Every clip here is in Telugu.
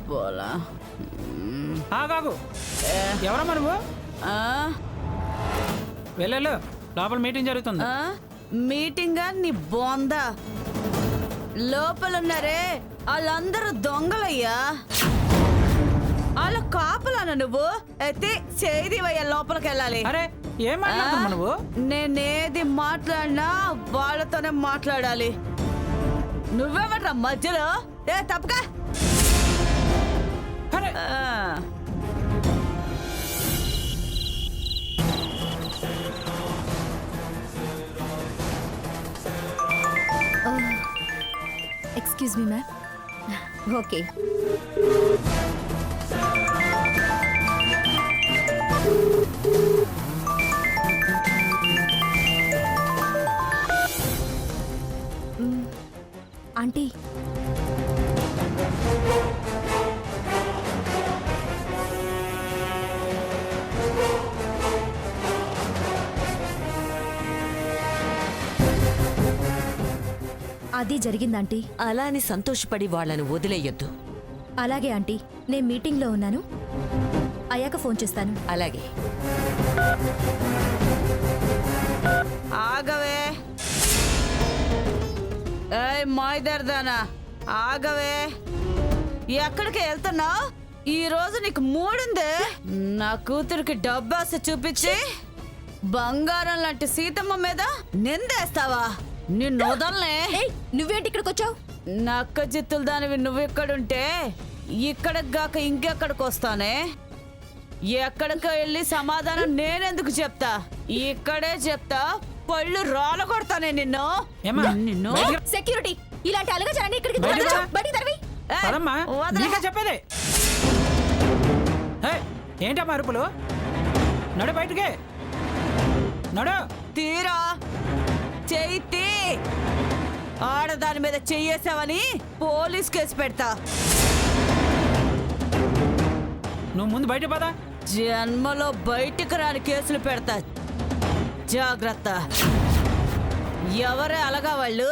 పోలా కాకు ఎవరమ్మా నువ్వు? వెళ్ళు, లోపల మీటింగ్ జరుగుతుంది. మీటింగా నీ బోందా? లోపలున్నారే వాళ్ళందరూ దొంగలయ్యా. వాళ్ళ కాపలానా నువ్వు? అయితే చేదివయ్యా, లోపలికి వెళ్ళాలి. అరే ఏం మాట్లాడుతున్నావు నువ్వు? నేనేది మాట్లాడినా వాళ్ళతోనే మాట్లాడాలి. నువ్వెవడ్రా మధ్యలో? తప్పక. Excuse me ma'am. Okay. Aunty, అది జరిగింది ఆంటీ. అలా అని సంతోషపడి వాళ్ళను వదిలేయొద్దు. అలాగే ఆంటీ, నేను మీటింగ్లో ఉన్నాను, అయ్యాక ఫోన్ చేస్తాను. అలాగే. ఆగవే ఏయ్ మాయిదర్దానా, ఆగవే. ఎక్కడికి వెళ్తున్నావు? ఈ రోజు నీకు మూడుందే. నా కూతురికి డబ్బాస చూపించి బంగారం లాంటి సీతమ్మ మీద నిందేస్తావా? నిన్ను వదలనే. నువ్వేంటి ఇక్కడికి వచ్చావు? నక్క జిత్తులు దానివి నువ్వు ఎక్కడుంటే ఇక్కడికి గాక ఇంకెక్కడికి వస్తానే. ఎక్కడికి వెళ్ళి సమాధానం నేనెందుకు చెప్తా? ఇక్కడే చెప్తా, పళ్ళు రాళ్ళ కొడతానే నిన్ను. నిన్ను సెక్యూరిటీ, ఇలాంటి అలగజాన్ని ఇక్కడికి తరవి. చెప్పేది ఏంటమ్మా అరుపులు? నడు బయటికి, నడు. తీరా చెయ్యి. ఆడదాని మీద చెయ్యేసావని పోలీస్ కేసు పెడతా. నువ్వు ముందు బయట పదా. జన్మలో బయటికి రాని కేసులు పెడతా, జాగ్రత్త. ఎవరే అలగా వాళ్ళు?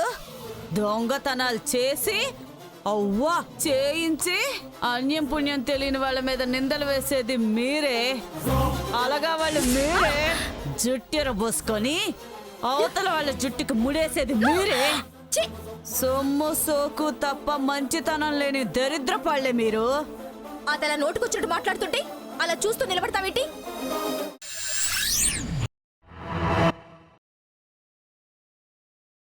దొంగతనాలు చేసి అవ్వా చేయించి అన్యం పుణ్యం తెలియని వాళ్ళ మీద నిందలు వేసేది మీరే. అలగా వాళ్ళు మీరే. జుట్టెర పోసుకొని అవతల వాళ్ళ జుట్టుకి ముడేసేది మీరే. సొమ్ము సోకు తప్ప మంచితనం లేని దరిద్ర పళ్ళే మీరు. అతలా నోటుకొచ్చినట్టు మాట్లాడుతుంటే అలా చూస్తూ నిలబడతావేంటి?